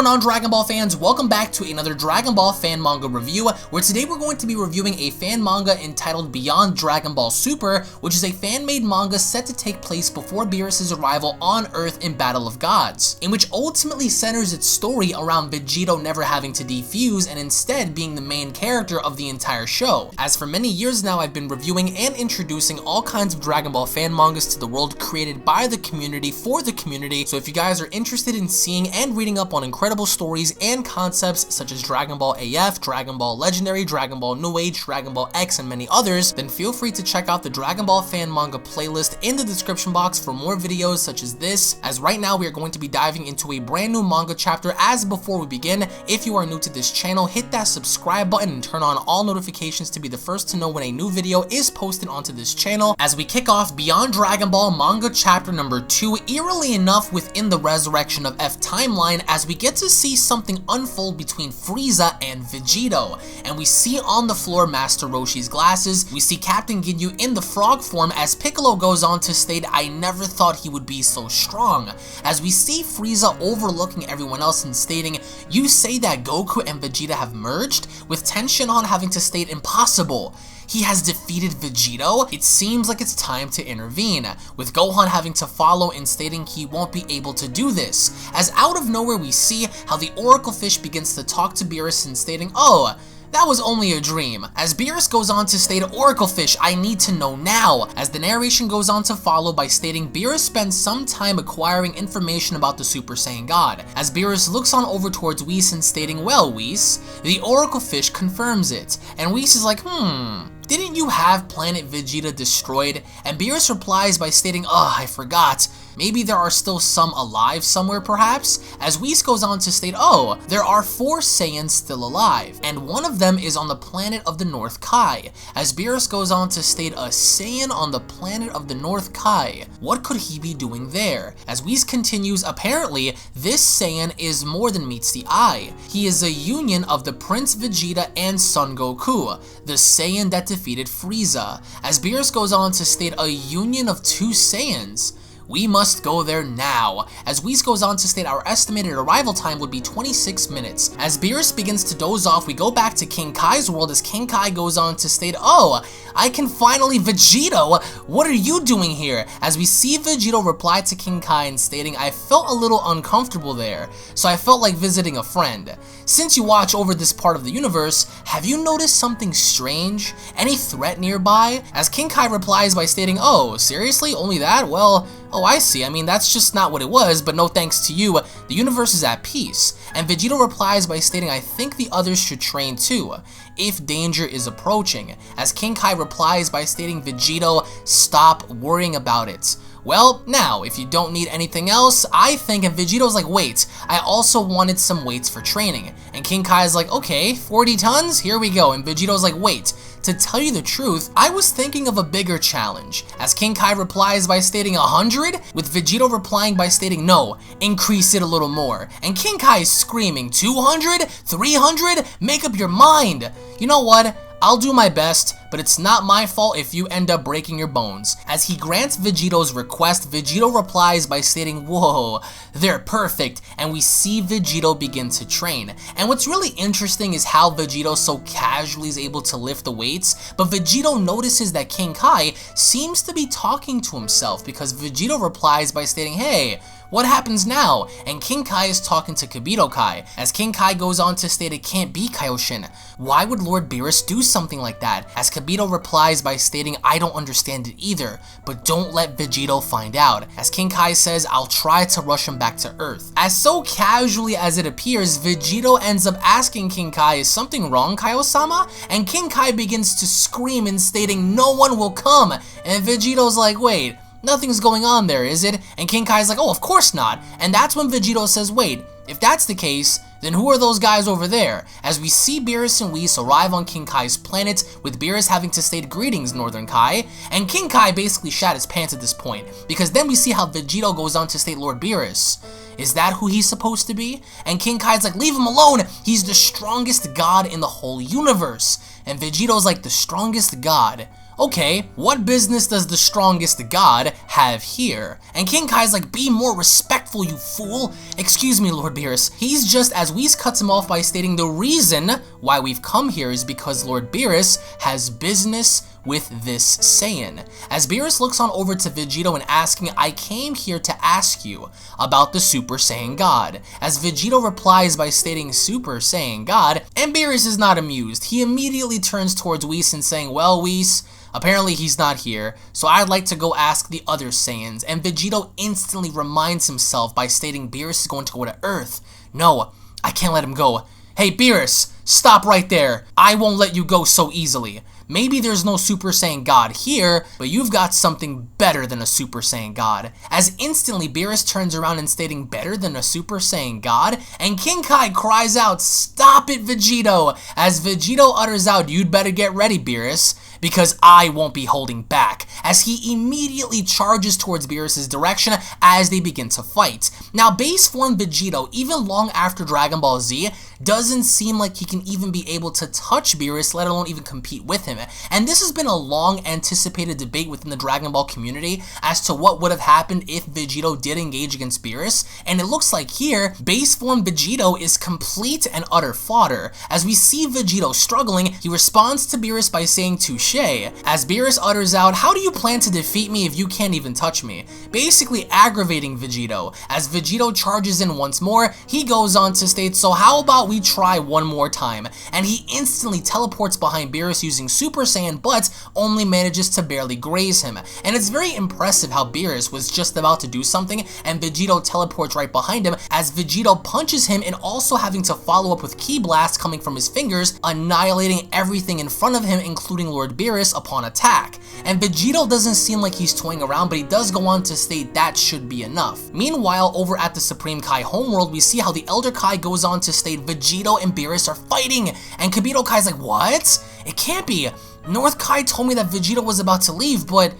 going on, Dragon Ball fans? Welcome back to another Dragon Ball fan manga review, where today we're going to be reviewing a fan manga entitled Beyond Dragon Ball Super, which is a fan-made manga set to take place before Beerus' arrival on Earth in Battle of Gods, in which ultimately centers its story around Vegito never having to defuse and instead being the main character of the entire show. As for many years now, I've been reviewing and introducing all kinds of Dragon Ball fan mangas to the world created by the community for the community, so if you guys are interested in seeing and reading up on incredible stories and concepts such as Dragon Ball AF, Dragon Ball Legendary, Dragon Ball New Age, Dragon Ball X, and many others, then feel free to check out the Dragon Ball fan manga playlist in the description box for more videos such as this, as right now we are going to be diving into a brand new manga chapter. As before we begin, if you are new to this channel, hit that subscribe button and turn on all notifications to be the first to know when a new video is posted onto this channel, as we kick off Beyond Dragon Ball manga chapter number 2, eerily enough within the Resurrection of F timeline, as we get to see something unfold between Frieza and Vegito, and we see on the floor Master Roshi's glasses. We see Captain Ginyu in the frog form, as Piccolo goes on to state, "I never thought he would be so strong," as we see Frieza overlooking everyone else and stating, "You say that Goku and Vegeta have merged?" with Tenshinhan having to state, "Impossible. He has defeated Vegito? It seems like it's time to intervene," with Gohan having to follow and stating he won't be able to do this, as out of nowhere we see how the Oracle Fish begins to talk to Beerus and stating, "Oh, that was only a dream," as Beerus goes on to state, "Oracle Fish, I need to know now," as the narration goes on to follow by stating Beerus spends some time acquiring information about the Super Saiyan God, as Beerus looks on over towards Whis and stating, "Well, Whis, the Oracle Fish confirms it," and Whis is like, "Didn't you have planet Vegeta destroyed?" And Beerus replies by stating, "Oh, I forgot. Maybe there are still some alive somewhere perhaps?" As Whis goes on to state, "Oh, there are 4 Saiyans still alive, and one of them is on the planet of the North Kai." As Beerus goes on to state, "A Saiyan on the planet of the North Kai. What could he be doing there?" As Whis continues, "Apparently, this Saiyan is more than meets the eye. He is a union of the Prince Vegeta and Son Goku, the Saiyan that defeated Frieza." As Beerus goes on to state, "A union of 2 Saiyans. We must go there now." As Whis goes on to state our estimated arrival time would be 26 minutes. As Beerus begins to doze off, we go back to King Kai's world as King Kai goes on to state, "Oh, I can finally Vegito, what are you doing here?" As we see Vegito reply to King Kai and stating, "I felt a little uncomfortable there, so I felt like visiting a friend. Since you watch over this part of the universe, have you noticed something strange? Any threat nearby?" As King Kai replies by stating, "Oh, seriously? Only that? Well, oh, I see. I mean, that's just not what it was, but no thanks to you, the universe is at peace." And Vegito replies by stating, "I think the others should train too, if danger is approaching." As King Kai replies by stating, "Vegito, stop worrying about it. Well, now, if you don't need anything else, I think," and Vegito's like, "Wait, I also wanted some weights for training." And King Kai's like, "Okay, 40 tons? Here we go." And Vegito's like, "Wait, to tell you the truth, I was thinking of a bigger challenge." As King Kai replies by stating 100, with Vegito replying by stating, "No, increase it a little more." And King Kai is screaming, 200? 300? Make up your mind. You know what? I'll do my best, but it's not my fault if you end up breaking your bones. As he grants Vegito's request, Vegito replies by stating, "Whoa, they're perfect," and we see Vegito begin to train. And what's really interesting is how Vegito so casually is able to lift the weights, but Vegito notices that King Kai seems to be talking to himself, because Vegito replies by stating, "Hey, what happens now?" And King Kai is talking to Kibito Kai, as King Kai goes on to state, "It can't be, Kaioshin. Why would Lord Beerus do something like that?" As Kibito replies by stating, "I don't understand it either, but don't let Vegito find out." As King Kai says, "I'll try to rush him back to Earth." As so casually as it appears, Vegito ends up asking King Kai, "Is something wrong, Kaio-sama?" And King Kai begins to scream and stating, "No one will come." And Vegito's like, "Wait, nothing's going on there, is it?" And King Kai's like, "Oh, of course not." And that's when Vegito says, "Wait, if that's the case, then who are those guys over there?" As we see Beerus and Whis arrive on King Kai's planet, with Beerus having to state, "Greetings, Northern Kai." And King Kai basically shat his pants at this point, because then we see how Vegito goes on to state, "Lord Beerus, is that who he's supposed to be?" And King Kai's like, "Leave him alone, he's the strongest god in the whole universe." And Vegito's like, "The strongest god? okay, what business does the strongest god have here? And King Kai's like, be more respectful, you fool. Excuse me, Lord Beerus. He's just, as Whis cuts him off by stating the reason why we've come here is because Lord Beerus has business with this Saiyan. As Beerus looks on over to Vegito and asking, I came here to ask you about the Super Saiyan God. As Vegito replies by stating Super Saiyan God, and Beerus is not amused. He immediately turns towards Whis and saying, well, Whis, apparently he's not here, so I'd like to go ask the other Saiyans. And Vegito instantly reminds himself by stating Beerus is going to go to Earth. No, I can't let him go. Hey Beerus, stop right there. I won't let you go so easily. Maybe there's no Super Saiyan God here, but you've got something better than a Super Saiyan God. As instantly Beerus turns around and stating better than a Super Saiyan God, and King Kai cries out, stop it Vegito, as Vegito utters out, you'd better get ready Beerus, because I won't be holding back, as he immediately charges towards Beerus' direction as they begin to fight. Now base form Vegito, even long after Dragon Ball Z, doesn't seem like he can even be able to touch Beerus, let alone even compete with him. And this has been a long anticipated debate within the Dragon Ball community as to what would have happened if Vegito did engage against Beerus, and it looks like here, base form Vegito is complete and utter fodder. As we see Vegito struggling, he responds to Beerus by saying touche, as Beerus utters out, how do you plan to defeat me if you can't even touch me? Basically aggravating Vegito. As Vegito charges in once more, he goes on to state, so how about we try one more time? And he instantly teleports behind Beerus using Super Saiyan, but only manages to barely graze him. And it's very impressive how Beerus was just about to do something and Vegito teleports right behind him as Vegito punches him and also having to follow up with Ki Blast coming from his fingers, annihilating everything in front of him, including Lord Beerus upon attack. And Vegito doesn't seem like he's toying around, but he does go on to state that should be enough. Meanwhile, over at the Supreme Kai homeworld, we see how the Elder Kai goes on to state Vegito and Beerus are fighting, and Kabuto Kai's like, what? It can't be. North Kai told me that Vegito was about to leave, but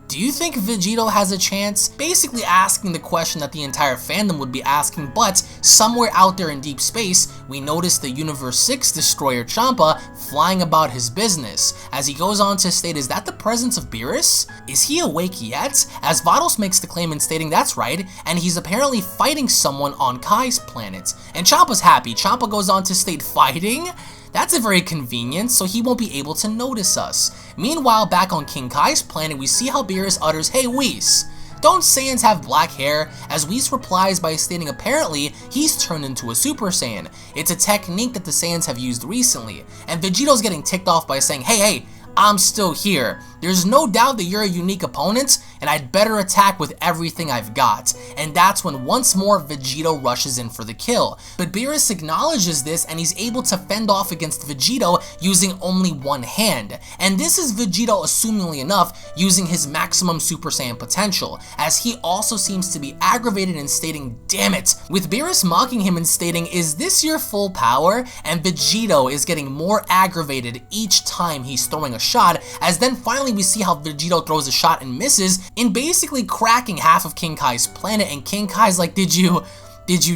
do you think Vegito has a chance? Basically asking the question that the entire fandom would be asking, but somewhere out there in deep space, we notice the Universe 6 destroyer Champa flying about his business. As he goes on to state, is that the presence of Beerus? Is he awake yet? As Vados makes the claim in stating that's right, and he's apparently fighting someone on Kai's planet. And Champa's happy. Champa goes on to state, fighting? That's a very convenient, so he won't be able to notice us. Meanwhile, back on King Kai's planet, we see how Beerus utters, hey Whis, don't Saiyans have black hair? As Whis replies by stating apparently he's turned into a Super Saiyan. It's a technique that the Saiyans have used recently. And Vegito's getting ticked off by saying, hey, I'm still here. There's no doubt that you're a unique opponent, and I'd better attack with everything I've got. And that's when once more Vegito rushes in for the kill. But Beerus acknowledges this and he's able to fend off against Vegito using only one hand. And this is Vegito, assumingly enough, using his maximum Super Saiyan potential, as he also seems to be aggravated and stating, damn it, with Beerus mocking him and stating, is this your full power? And Vegito is getting more aggravated each time he's throwing a shot, as then finally we see how Vegito throws a shot and misses, in basically cracking half of King Kai's planet, and King Kai's like, did you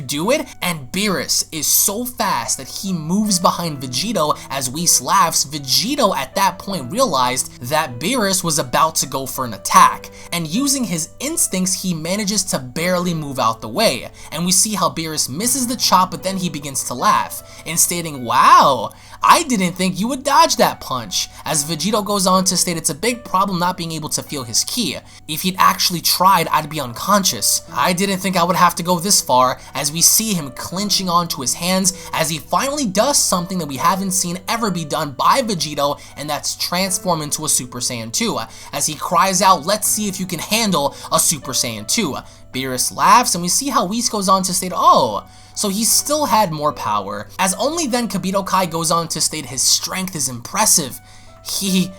do it? And Beerus is so fast that he moves behind Vegito. As Whis laughs, Vegito at that point realized that Beerus was about to go for an attack, and using his instincts he manages to barely move out the way. And we see how Beerus misses the chop, but then he begins to laugh, and stating, wow, I didn't think you would dodge that punch. As Vegito goes on to state, it's a big problem not being able to feel his ki. If he'd actually tried, I'd be unconscious. I didn't think I would have to go this far, as we see him clenching onto his hands as he finally does something that we haven't seen ever be done by Vegito, and that's transform into a Super Saiyan 2. As he cries out, let's see if you can handle a Super Saiyan 2. Beerus laughs, and we see how Whis goes on to state, oh, so he still had more power. As only then Kabuto Kai goes on to state his strength is impressive. He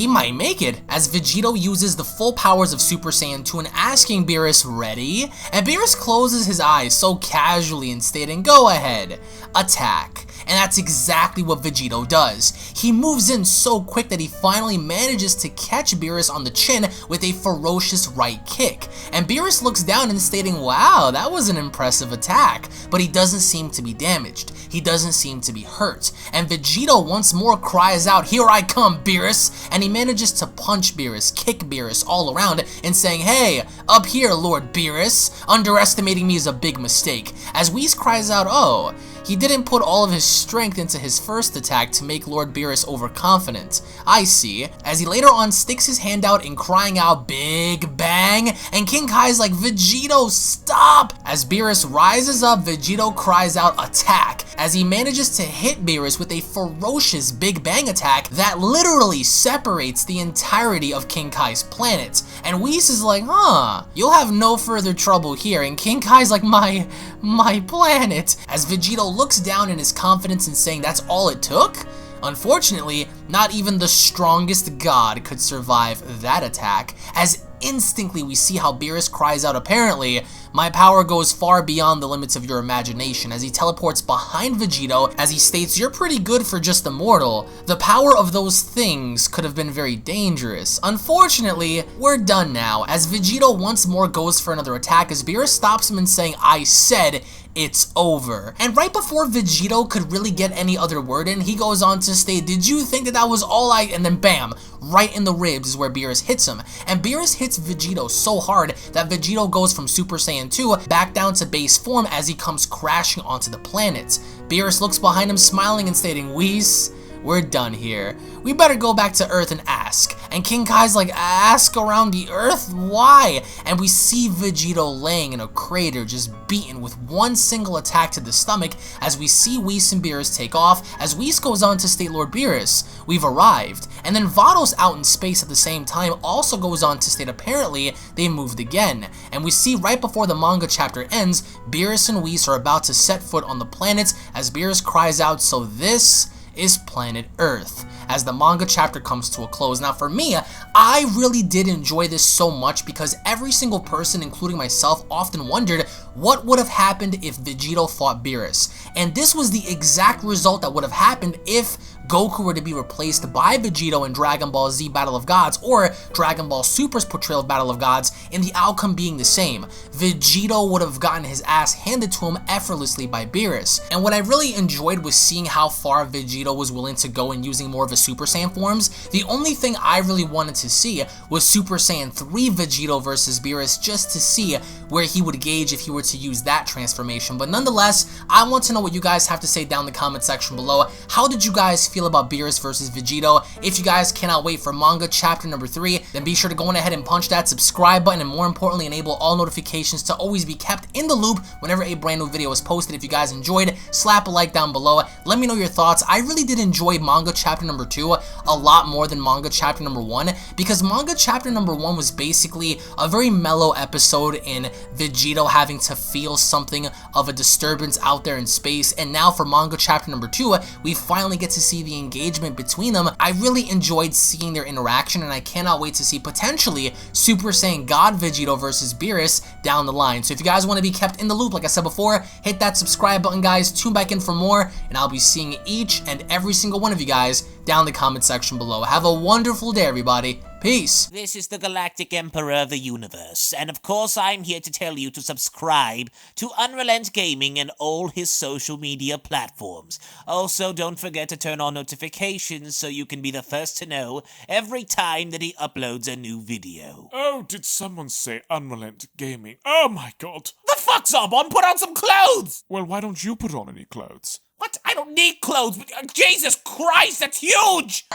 might make it, as Vegito uses the full powers of Super Saiyan 2 and asking Beerus, ready? And Beerus closes his eyes so casually and stating, go ahead, attack. And that's exactly what Vegito does. He moves in so quick that he finally manages to catch Beerus on the chin with a ferocious right kick. And Beerus looks down and stating, wow, that was an impressive attack. But he doesn't seem to be damaged. He doesn't seem to be hurt. And Vegito once more cries out, here I come, up, Beerus? And he manages to punch Beerus, kick Beerus all around, and saying, hey, up here, Lord Beerus. Underestimating me is a big mistake. As Whis cries out, oh, he didn't put all of his strength into his first attack to make Lord Beerus overconfident. I see. As he later on sticks his hand out and crying out, Big Bang, and King Kai's like, Vegito, stop! As Beerus rises up, Vegito cries out, attack, as he manages to hit Beerus with a ferocious Big Bang attack that literally separates the entirety of King Kai's planet. And Whis is like, huh, you'll have no further trouble here, and King Kai's like, my planet, as Vegito looks down in his confidence and saying that's all it took? Unfortunately, not even the strongest god could survive that attack, as instantly we see how Beerus cries out, apparently, my power goes far beyond the limits of your imagination, as he teleports behind Vegito as he states, you're pretty good for just a mortal. The power of those things could have been very dangerous. Unfortunately, we're done now, as Vegito once more goes for another attack as Beerus stops him and saying, I said it's over. And right before Vegito could really get any other word in, he goes on to state, did you think that was all and then bam, right in the ribs is where Beerus hits him. And Beerus hits Vegito so hard that Vegito goes from Super Saiyan 2 back down to base form as he comes crashing onto the planet. Beerus looks behind him smiling and stating, Whis, we're done here. We better go back to Earth and ask. And King Kai's like, ask around the Earth? Why? And we see Vegito laying in a crater just beaten with one single attack to the stomach as we see Whis and Beerus take off as Whis goes on to state, Lord Beerus, we've arrived. And then Vados out in space at the same time also goes on to state apparently they moved again. And we see right before the manga chapter ends, Beerus and Whis are about to set foot on the planet as Beerus cries out, so this is planet Earth, as the manga chapter comes to a close. Now for me, I really did enjoy this so much because every single person, including myself, often wondered what would have happened if Vegito fought Beerus. And this was the exact result that would have happened if Goku were to be replaced by Vegito in Dragon Ball Z Battle of Gods or Dragon Ball Super's portrayal of Battle of Gods, and the outcome being the same. Vegito would have gotten his ass handed to him effortlessly by Beerus. And what I really enjoyed was seeing how far Vegito was willing to go in using more of his Super Saiyan forms. The only thing I really wanted to see was Super Saiyan 3 Vegito versus Beerus, just to see where he would gauge if he were to use that transformation. But nonetheless, I want to know what you guys have to say down in the comment section below. How did you guys feel about Beerus versus Vegito? If you guys cannot wait for manga chapter number 3, then be sure to go on ahead and punch that subscribe button, and more importantly, enable all notifications to always be kept in the loop whenever a brand new video is posted. If you guys enjoyed, slap a like down below. Let me know your thoughts. I really did enjoy manga chapter number 2 a lot more than manga chapter number 1, because manga chapter number 1 was basically a very mellow episode in Vegito having to feel something of a disturbance out there in space, and now for manga chapter number 2, we finally get to see the engagement between them. I really enjoyed seeing their interaction, and I cannot wait to see potentially Super Saiyan God Vegito versus Beerus down the line. So if you guys want to be kept in the loop, like I said before, hit that subscribe button, guys. Tune back in for more, and I'll be seeing each and every single one of you guys down in the comment section below. Have a wonderful day, everybody. Peace. This is the Galactic Emperor of the Universe, and of course I'm here to tell you to subscribe to UnrealEntGaming and all his social media platforms. Also, don't forget to turn on notifications so you can be the first to know every time that he uploads a new video. Oh, did someone say UnrealEntGaming? Oh my god. The fuck's up, on? Put on some clothes! Well, why don't you put on any clothes? What? I don't need clothes, but Jesus Christ, that's huge!